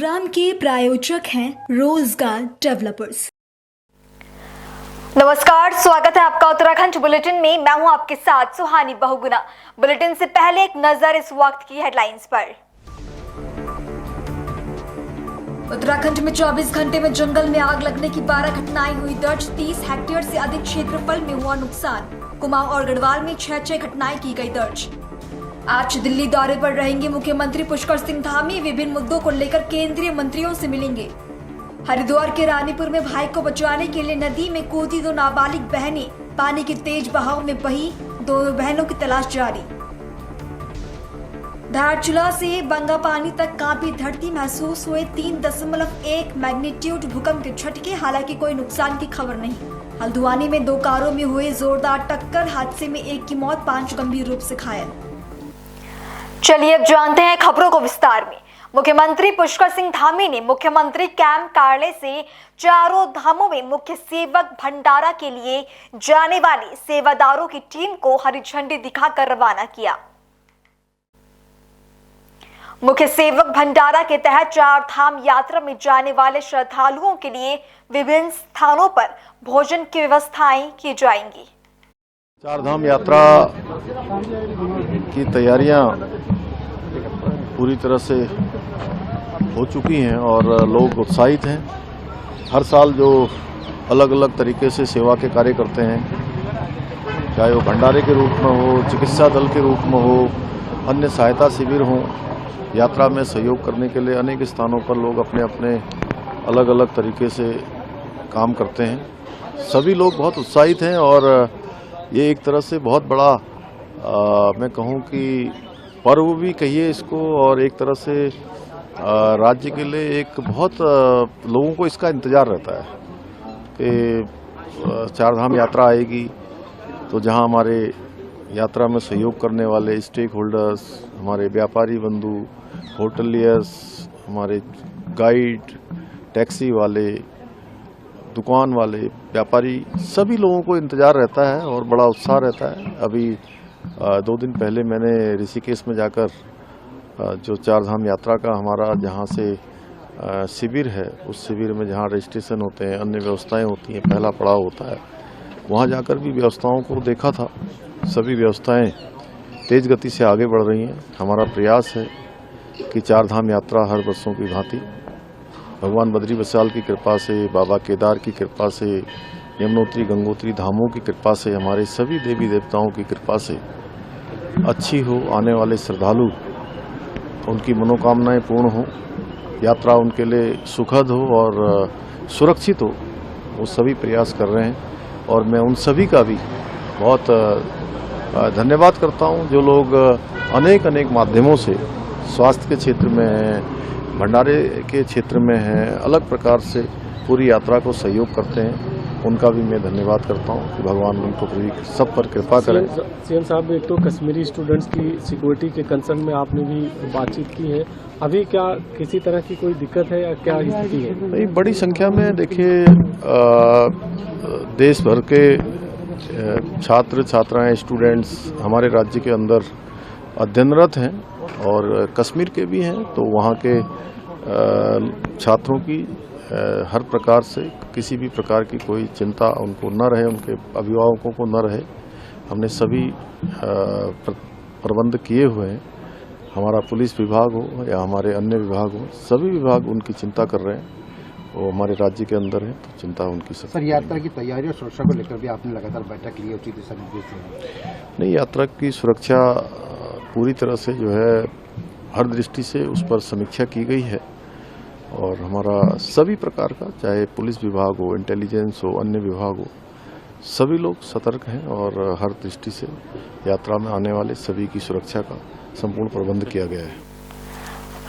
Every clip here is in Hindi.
प्रोग्राम के प्रायोजक हैं रोजगार डेवलपर्स। नमस्कार, स्वागत है आपका उत्तराखंड बुलेटिन में। मैं हूं आपके साथ सुहानी बहुगुना। बुलेटिन से पहले एक नजर इस वक्त की हेडलाइंस पर। उत्तराखंड में 24 घंटे में जंगल में आग लगने की 12 घटनाएं हुई दर्ज। 30 हेक्टेयर से अधिक क्षेत्रफल में हुआ नुकसान। कुमाऊं और गढ़वाल में 6 घटनाएं की गई दर्ज। आज दिल्ली दौरे पर रहेंगे मुख्यमंत्री पुष्कर सिंह धामी। विभिन्न मुद्दों को लेकर केंद्रीय मंत्रियों से मिलेंगे। हरिद्वार के रानीपुर में भाई को बचाने के लिए नदी में कूदी 2 नाबालिग बहनें। पानी के तेज बहाव में बही 2 बहनों की तलाश जारी। धारचूला से बंगापानी तक कांपी धरती। महसूस हुए 3.1 मैग्नीट्यूड भूकंप के झटके। हालांकि कोई नुकसान की खबर नहीं। हल्द्वानी में 2 कारों में हुए जोरदार टक्कर। हादसे में 1 की मौत, 5 गंभीर रूप से घायल। चलिए अब जानते हैं खबरों को विस्तार में। मुख्यमंत्री पुष्कर सिंह धामी ने मुख्यमंत्री कैंप कार्यालय से चारों धामों में मुख्य सेवक भंडारा के लिए जाने वाली सेवादारों की टीम को हरी झंडी दिखाकर रवाना किया। मुख्य सेवक भंडारा के तहत 4 धाम यात्रा में जाने वाले श्रद्धालुओं के लिए विभिन्न स्थानों पर भोजन की व्यवस्थाएं की जाएंगी। 4 धाम यात्रा की तैयारियां पूरी तरह से हो चुकी हैं और लोग उत्साहित हैं। हर साल जो अलग अलग तरीके से सेवा के कार्य करते हैं, चाहे वो भंडारे के रूप में हो, चिकित्सा दल के रूप में हो, अन्य सहायता शिविर हों, यात्रा में सहयोग करने के लिए अनेक स्थानों पर लोग अपने अपने अलग अलग तरीके से काम करते हैं। सभी लोग बहुत उत्साहित हैं और ये एक तरह से बहुत बड़ा मैं कहूँ कि पर्व भी कहिए इसको, और एक तरह से राज्य के लिए एक बहुत लोगों को इसका इंतज़ार रहता है कि 4 धाम यात्रा आएगी तो जहां हमारे यात्रा में सहयोग करने वाले स्टेक होल्डर्स, हमारे व्यापारी बंधु, होटलियर्स, हमारे गाइड, टैक्सी वाले, दुकान वाले, व्यापारी, सभी लोगों को इंतज़ार रहता है और बड़ा उत्साह रहता है। अभी 2 दिन पहले मैंने ऋषिकेश में जाकर जो 4 धाम यात्रा का हमारा जहाँ से शिविर है, उस शिविर में जहाँ रजिस्ट्रेशन होते हैं, अन्य व्यवस्थाएं होती हैं, पहला पड़ाव होता है, वहाँ जाकर भी व्यवस्थाओं को देखा था। सभी व्यवस्थाएं तेज़ गति से आगे बढ़ रही हैं। हमारा प्रयास है कि 4 धाम यात्रा हर वर्षों की भांति भगवान बद्री विशाल की कृपा से, बाबा केदार की कृपा से, यमुनोत्री गंगोत्री धामों की कृपा से, हमारे सभी देवी देवताओं की कृपा से अच्छी हो। आने वाले श्रद्धालु उनकी मनोकामनाएं पूर्ण हो, यात्रा उनके लिए सुखद हो और सुरक्षित हो, वो सभी प्रयास कर रहे हैं। और मैं उन सभी का भी बहुत धन्यवाद करता हूं जो लोग अनेक माध्यमों से स्वास्थ्य के क्षेत्र में हैं, भंडारे के क्षेत्र में हैं, अलग प्रकार से पूरी यात्रा को सहयोग करते हैं। उनका भी मैं धन्यवाद करता हूं कि भगवान उनको सब पर कृपा करें। सीएम साहब, एक तो कश्मीरी स्टूडेंट्स की सिक्योरिटी के कंसर्न में आपने भी बातचीत की है। अभी क्या किसी तरह की कोई दिक्कत है या क्या स्थिति है? नहीं, बड़ी संख्या में देखिए देश भर के छात्र छात्राएं, स्टूडेंट्स हमारे राज्य के अंदर अध्ययनरत हैं और कश्मीर के भी हैं, तो वहाँ के छात्रों की हर प्रकार से किसी भी प्रकार की कोई चिंता उनको न रहे, उनके अभिभावकों को न रहे। हमने सभी प्रबंध किए हुए हैं। हमारा पुलिस विभाग हो या हमारे अन्य विभाग हो, सभी विभाग उनकी चिंता कर रहे हैं। वो हमारे राज्य के अंदर है तो चिंता उनकी सब। सर, यात्रा की तैयारी और सुरक्षा को लेकर भी आपने लगातार बैठक ली, उचित दिशा निर्देश दिए? नहीं, यात्रा की सुरक्षा पूरी तरह से जो है हर दृष्टि से उस पर समीक्षा की गई है और हमारा सभी प्रकार का, चाहे पुलिस विभाग हो, इंटेलिजेंस हो, अन्य विभाग हो, सभी लोग सतर्क हैं और हर दृष्टि से यात्रा में आने वाले सभी की सुरक्षा का संपूर्ण प्रबंध किया गया है।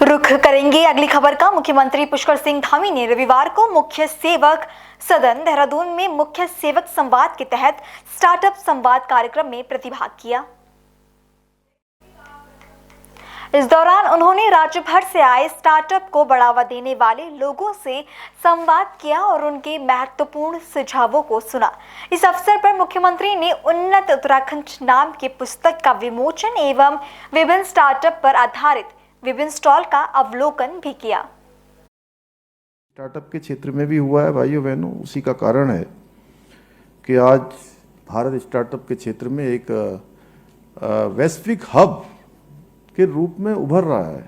रुख करेंगे अगली खबर का। मुख्यमंत्री पुष्कर सिंह धामी ने रविवार को मुख्य सेवक सदन देहरादून में मुख्य सेवक संवाद के तहत स्टार्टअप संवाद कार्यक्रम में प्रतिभाग किया। इस दौरान उन्होंने राज्य भर से आए स्टार्टअप को बढ़ावा देने वाले लोगों से संवाद किया और उनके महत्वपूर्ण सुझावों को सुना। इस अवसर पर मुख्यमंत्री ने उन्नत उत्तराखंड नाम की पुस्तक का विमोचन एवं विभिन्न स्टार्टअप पर आधारित विभिन्न स्टॉल का अवलोकन भी किया। स्टार्टअप के क्षेत्र में भी हुआ है भाइयों बहनों। उसी का कारण है कि आज भारत स्टार्टअप के क्षेत्र में एक वैश्विक हब के रूप में उभर रहा है।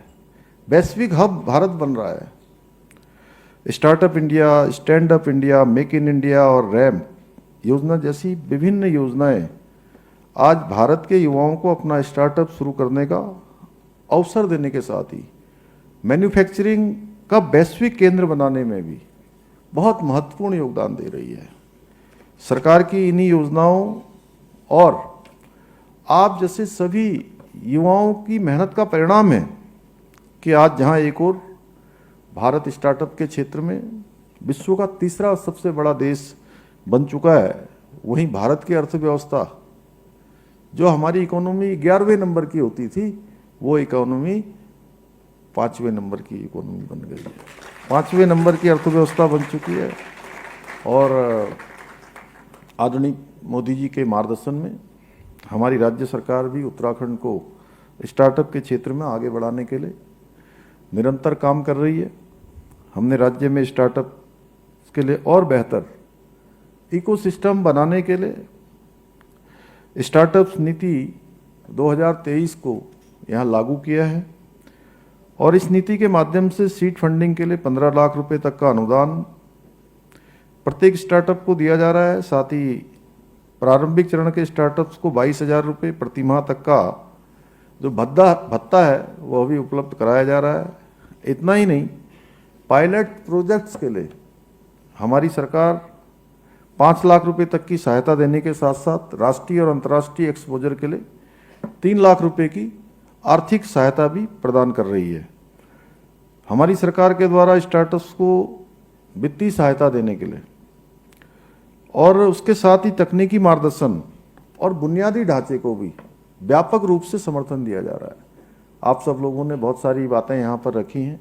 वैश्विक हब भारत बन रहा है। Startup India, stand up India, make in India और रैम्प योजना जैसी विभिन्न योजनाएं आज भारत के युवाओं को अपना स्टार्टअप शुरू करने का अवसर देने के साथ ही मैन्युफैक्चरिंग का वैश्विक केंद्र बनाने में भी बहुत महत्वपूर्ण योगदान दे रही है। सरकार की इन्हीं योजनाओं और आप जैसे सभी युवाओं की मेहनत का परिणाम है कि आज जहां एक और भारत स्टार्टअप के क्षेत्र में विश्व का तीसरा सबसे बड़ा देश बन चुका है, वहीं भारत की अर्थव्यवस्था जो हमारी इकोनॉमी 11वें नंबर की होती थी, वो इकोनॉमी 5वें नंबर की इकोनॉमी बन गई है। 5वें नंबर की अर्थव्यवस्था बन चुकी है और आदरणीय मोदी जी के मार्गदर्शन में हमारी राज्य सरकार भी उत्तराखंड को स्टार्टअप के क्षेत्र में आगे बढ़ाने के लिए निरंतर काम कर रही है। हमने राज्य में स्टार्टअप के लिए और बेहतर इकोसिस्टम बनाने के लिए स्टार्टअप्स नीति 2023 को यहाँ लागू किया है और इस नीति के माध्यम से सीड फंडिंग के लिए 15 लाख रुपए तक का अनुदान प्रत्येक स्टार्टअप को दिया जा रहा है। साथ ही प्रारंभिक चरण के स्टार्टअप्स को 22,000 रुपये प्रति माह तक का जो भत्ता है वह भी उपलब्ध कराया जा रहा है। इतना ही नहीं, पायलट प्रोजेक्ट्स के लिए हमारी सरकार 5 लाख रुपए तक की सहायता देने के साथ साथ राष्ट्रीय और अंतर्राष्ट्रीय एक्सपोजर के लिए 3 लाख रुपए की आर्थिक सहायता भी प्रदान कर रही है। हमारी सरकार के द्वारा स्टार्टअप्स को वित्तीय सहायता देने के लिए और उसके साथ ही तकनीकी मार्गदर्शन और बुनियादी ढांचे को भी व्यापक रूप से समर्थन दिया जा रहा है। आप सब लोगों ने बहुत सारी बातें यहाँ पर रखी हैं।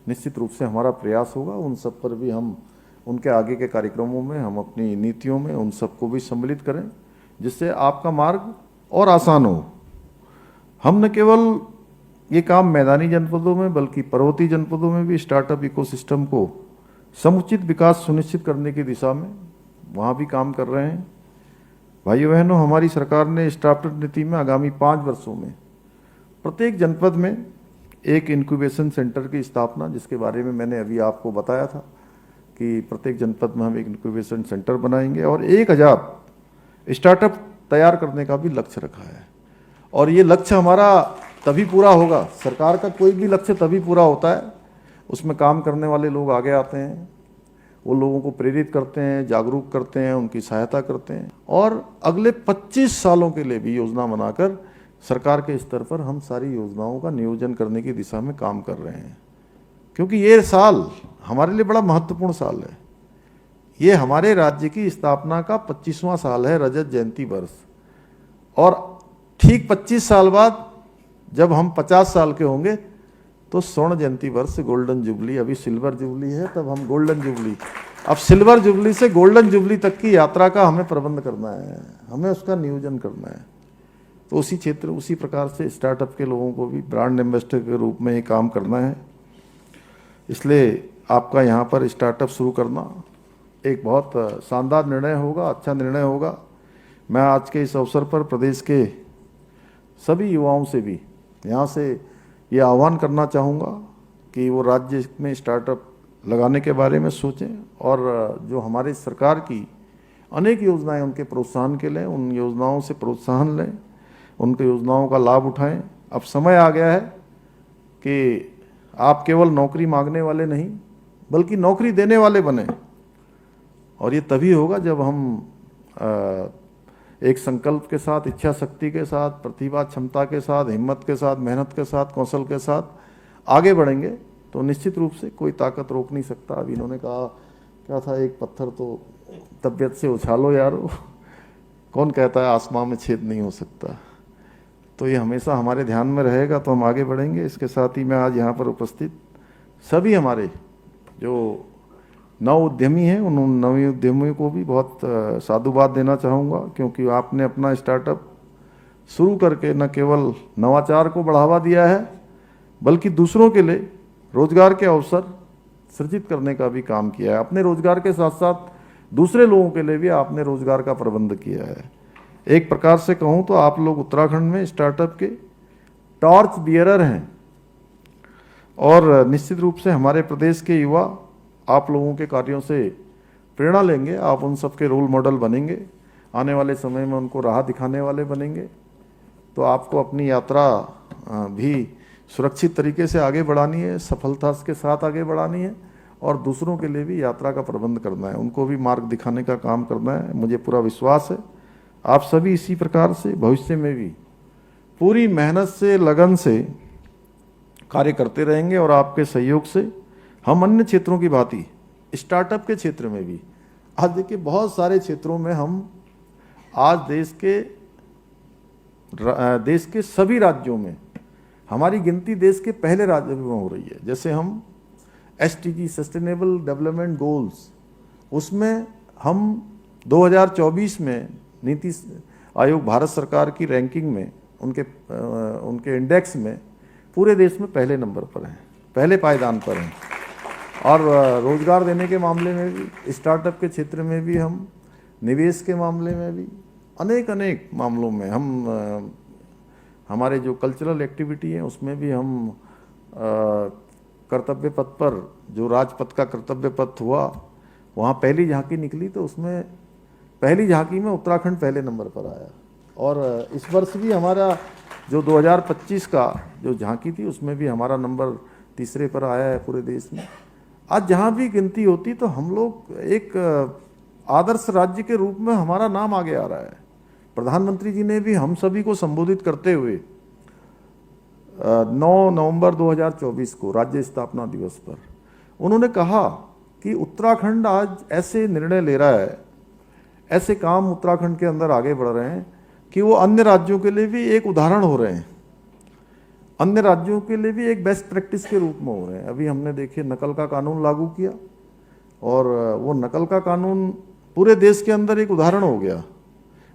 निश्चित रूप से हमारा प्रयास होगा उन सब पर भी हम उनके आगे के कार्यक्रमों में हम अपनी नीतियों में उन सबको भी सम्मिलित करें, जिससे आपका मार्ग और आसान हो। हम न केवल ये काम मैदानी जनपदों में बल्कि पर्वतीय जनपदों में भी स्टार्टअप इकोसिस्टम को समुचित विकास सुनिश्चित करने की दिशा में वहाँ भी काम कर रहे हैं। भाइयों बहनों, हमारी सरकार ने स्टार्टअप नीति में आगामी 5 वर्षों में प्रत्येक जनपद में एक इंक्यूबेशन सेंटर की स्थापना, जिसके बारे में मैंने अभी आपको बताया था कि प्रत्येक जनपद में हम एक इंक्यूबेशन सेंटर बनाएंगे और 1000 स्टार्टअप तैयार करने का भी लक्ष्य रखा है। और ये लक्ष्य हमारा तभी पूरा होगा, सरकार का कोई भी लक्ष्य तभी पूरा होता है, उसमें काम करने वाले लोग आगे आते हैं, वो लोगों को प्रेरित करते हैं, जागरूक करते हैं, उनकी सहायता करते हैं और अगले 25 सालों के लिए भी योजना बनाकर सरकार के स्तर पर हम सारी योजनाओं का नियोजन करने की दिशा में काम कर रहे हैं। क्योंकि ये साल हमारे लिए बड़ा महत्वपूर्ण साल है। ये हमारे राज्य की स्थापना का 25वां साल है, रजत जयंती वर्ष। और ठीक 25 साल बाद जब हम 50 साल के होंगे तो स्वर्ण जयंती वर्ष, गोल्डन जुबली, अभी सिल्वर जुबली है, तब हम गोल्डन जुबली, अब सिल्वर जुबली से गोल्डन जुबली तक की यात्रा का हमें प्रबंध करना है, हमें उसका नियोजन करना है। तो उसी क्षेत्र, उसी प्रकार से स्टार्टअप के लोगों को भी ब्रांड एम्बेसडर के रूप में ये काम करना है। इसलिए आपका यहाँ पर स्टार्टअप शुरू करना एक बहुत शानदार निर्णय होगा, अच्छा निर्णय होगा। मैं आज के इस अवसर पर प्रदेश के सभी युवाओं से भी यहाँ से ये आह्वान करना चाहूँगा कि वो राज्य में स्टार्टअप लगाने के बारे में सोचें और जो हमारी सरकार की अनेक योजनाएं उनके प्रोत्साहन के लिए, उन योजनाओं से प्रोत्साहन लें, उनकी योजनाओं का लाभ उठाएं। अब समय आ गया है कि आप केवल नौकरी मांगने वाले नहीं बल्कि नौकरी देने वाले बने। और ये तभी होगा जब हम एक संकल्प के साथ, इच्छा शक्ति के साथ, प्रतिभा क्षमता के साथ, हिम्मत के साथ, मेहनत के साथ, कौशल के साथ आगे बढ़ेंगे तो निश्चित रूप से कोई ताकत रोक नहीं सकता। अभी इन्होंने कहा क्या था, एक पत्थर तो तबीयत से उछालो यारो, कौन कहता है आसमां में छेद नहीं हो सकता। तो ये हमेशा हमारे ध्यान में रहेगा तो हम आगे बढ़ेंगे। इसके साथ ही मैं आज यहाँ पर उपस्थित सभी हमारे जो नव उद्यमी हैं उन नवे उद्यमियों को भी बहुत साधुवाद देना चाहूँगा, क्योंकि आपने अपना स्टार्टअप शुरू करके न केवल नवाचार को बढ़ावा दिया है बल्कि दूसरों के लिए रोजगार के अवसर सृजित करने का भी काम किया है। अपने रोजगार के साथ साथ दूसरे लोगों के लिए भी आपने रोजगार का प्रबंध किया है। एक प्रकार से कहूँ तो आप लोग उत्तराखंड में स्टार्टअप के टॉर्च बियरर हैं और निश्चित रूप से हमारे प्रदेश के युवा आप लोगों के कार्यों से प्रेरणा लेंगे, आप उन सबके रोल मॉडल बनेंगे, आने वाले समय में उनको राह दिखाने वाले बनेंगे। तो आपको अपनी यात्रा भी सुरक्षित तरीके से आगे बढ़ानी है, सफलता के साथ आगे बढ़ानी है और दूसरों के लिए भी यात्रा का प्रबंध करना है, उनको भी मार्ग दिखाने का काम करना है। मुझे पूरा विश्वास है आप सभी इसी प्रकार से भविष्य में भी पूरी मेहनत से, लगन से कार्य करते रहेंगे और आपके सहयोग से हम अन्य क्षेत्रों की भांति स्टार्टअप के क्षेत्र में भी, आज देखिए बहुत सारे क्षेत्रों में हम आज देश के सभी राज्यों में हमारी गिनती देश के पहले राज्य में हो रही है। जैसे हम SDG सस्टेनेबल डेवलपमेंट गोल्स, उसमें हम 2024 में नीति आयोग भारत सरकार की रैंकिंग में उनके इंडेक्स में पूरे देश में पहले नंबर पर हैं, पहले पायदान पर हैं। और रोजगार देने के मामले में भी, स्टार्टअप के क्षेत्र में भी, हम निवेश के मामले में भी, अनेक मामलों में हम हमारे जो कल्चरल एक्टिविटी है उसमें भी हम कर्तव्य पथ पर, जो राजपथ का कर्तव्य पथ हुआ वहाँ पहली झांकी निकली तो उसमें पहली झांकी में उत्तराखंड पहले नंबर पर आया। और इस वर्ष भी हमारा जो 2025 का जो झांकी थी उसमें भी हमारा नंबर तीसरे पर आया है पूरे देश में। आज जहाँ भी गिनती होती तो हम लोग एक आदर्श राज्य के रूप में हमारा नाम आगे आ रहा है। प्रधानमंत्री जी ने भी हम सभी को संबोधित करते हुए 9 नवंबर 2024 को राज्य स्थापना दिवस पर उन्होंने कहा कि उत्तराखंड आज ऐसे निर्णय ले रहा है, ऐसे काम उत्तराखंड के अंदर आगे बढ़ रहे हैं कि वो अन्य राज्यों के लिए भी एक उदाहरण हो रहे हैं, अन्य राज्यों के लिए भी एक बेस्ट प्रैक्टिस के रूप में हो रहे हैं। अभी हमने देखिए नकल का कानून लागू किया और वो नकल का कानून पूरे देश के अंदर एक उदाहरण हो गया।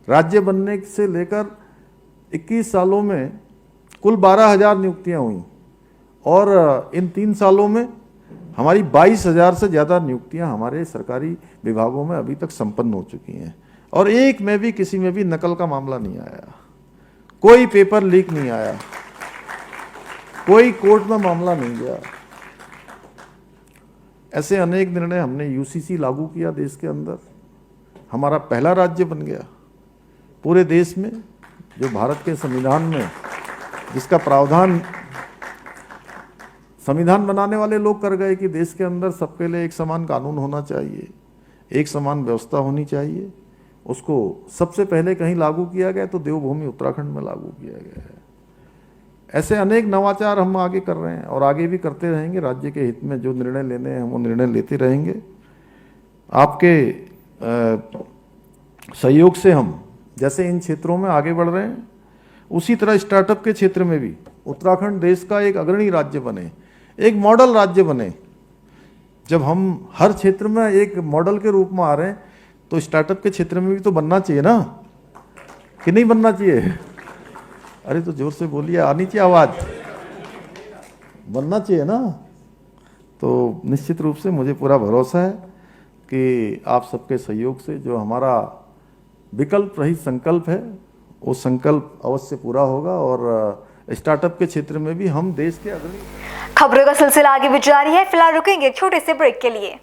राज्य बनने से लेकर 21 सालों में कुल 12,000 नियुक्तियां हुई और इन 3 सालों में हमारी 22,000 से ज़्यादा नियुक्तियां हमारे सरकारी विभागों में अभी तक संपन्न हो चुकी हैं और एक में भी किसी में भी नकल का मामला नहीं आया, कोई पेपर लीक नहीं आया, कोई कोर्ट में मामला नहीं गया। ऐसे अनेक निर्णय हमने UCC लागू किया देश के अंदर, हमारा पहला राज्य बन गया पूरे देश में जो भारत के संविधान में, जिसका प्रावधान संविधान बनाने वाले लोग कर गए कि देश के अंदर सबके लिए एक समान कानून होना चाहिए, एक समान व्यवस्था होनी चाहिए। उसको सबसे पहले कहीं लागू किया गया तो देवभूमि उत्तराखंड में लागू किया गया है। ऐसे अनेक नवाचार हम आगे कर रहे हैं और आगे भी करते रहेंगे। राज्य के हित में जो निर्णय लेने हैं हम वो निर्णय लेते रहेंगे। आपके सहयोग से हम जैसे इन क्षेत्रों में आगे बढ़ रहे हैं उसी तरह स्टार्टअप के क्षेत्र में भी उत्तराखंड देश का एक अग्रणी राज्य बने, एक मॉडल राज्य बने। जब हम हर क्षेत्र में एक मॉडल के रूप में आ रहे हैं तो स्टार्टअप के क्षेत्र में भी तो बनना चाहिए ना, कि नहीं बनना चाहिए? अरे तो जोर से बोलिए, आनी चाहिए आवाज़, बनना चाहिए ना। तो निश्चित रूप से मुझे पूरा भरोसा है कि आप सबके सहयोग से जो हमारा विकल्प रहित संकल्प है वो संकल्प अवश्य पूरा होगा और स्टार्टअप के क्षेत्र में भी हम देश के अग्रणी। खबरों का सिलसिला आगे भी जारी है, फिलहाल रुकेंगे एक छोटे से ब्रेक के लिए।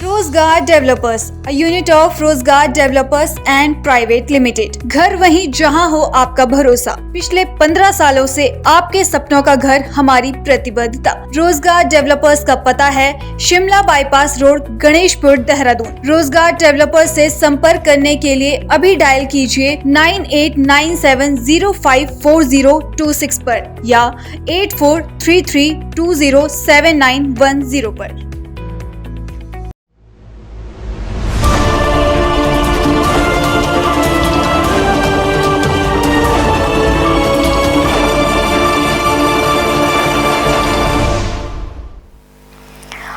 रोजगार डेवलपर्स, a unit of रोजगार डेवलपर्स एंड प्राइवेट लिमिटेड। घर वहीं जहां हो आपका भरोसा। पिछले 15 सालों से आपके सपनों का घर हमारी प्रतिबद्धता। रोजगार डेवलपर्स का पता है शिमला बाईपास रोड, गणेशपुर, देहरादून। रोजगार डेवलपर्स से संपर्क करने के लिए अभी डायल कीजिए 9897054026 पर या 8433207910 पर।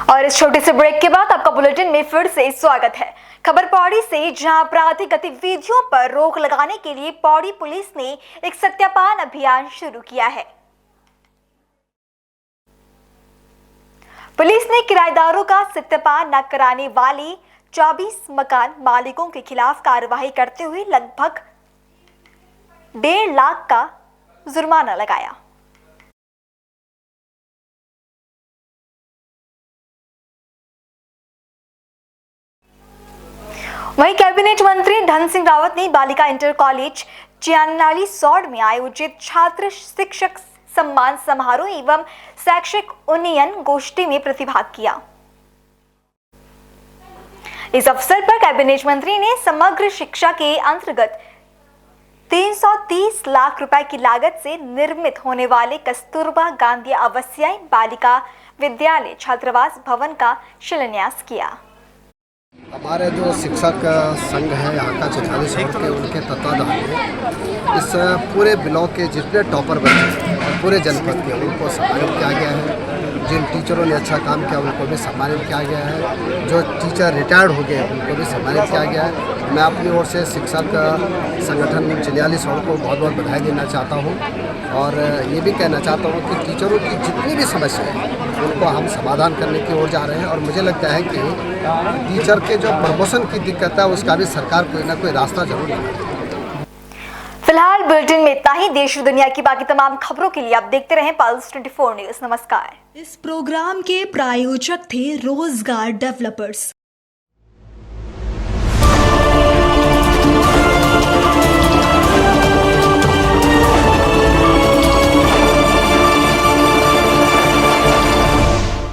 और इस इस छोटे से ब्रेक के बाद आपका बुलेटिन में फिर से स्वागत है। खबर पौड़ी से, जहां आपराधिक गतिविधियों पर रोक लगाने के लिए पौड़ी पुलिस ने एक सत्यापन अभियान शुरू किया है। पुलिस ने किराएदारों का सत्यापन न कराने वाले 24 मकान मालिकों के खिलाफ कार्रवाई करते हुए लगभग 1.5 लाख का जुर्माना लगाया। वहीं कैबिनेट मंत्री धन सिंह रावत ने बालिका इंटर कॉलेज चियानाली सौड़ में आयोजित छात्र शिक्षक सम्मान समारोह एवं शैक्षिक उन्नयन गोष्ठी में प्रतिभाग किया। इस अवसर पर कैबिनेट मंत्री ने समग्र शिक्षा के अंतर्गत 330 लाख रुपए की लागत से निर्मित होने वाले कस्तूरबा गांधी आवासीय बालिका विद्यालय छात्रावास भवन का शिलान्यास किया। हमारे जो शिक्षक संघ है यहाँ का 46 के उनके तत्वाधान में इस पूरे ब्लॉक के जितने टॉपर बच्चे और पूरे जनपद के उनको सम्मानित किया गया है। जिन टीचरों ने अच्छा काम किया उनको भी सम्मानित किया गया है। जो टीचर रिटायर्ड हो गए उनको भी सम्मानित किया गया है। मैं अपनी ओर से शिक्षक संगठन चियानाली सौड़ को बहुत बहुत बधाई देना चाहता हूँ और ये भी कहना चाहता हूँ कि टीचरों की जितनी भी समस्या है उनको हम समाधान करने की ओर जा रहे हैं और मुझे लगता है कि टीचर के जो प्रमोशन की दिक्कत है उसका भी सरकार कोई ना कोई रास्ता जरूर निकालेगी। फिलहाल बुलेटिन में इतना ही। देश और दुनिया की बाकी तमाम खबरों के लिए आप देखते रहें पल्स 24 न्यूज। नमस्कार। इस प्रोग्राम के प्रायोजक थे रोजगार डेवलपर्स।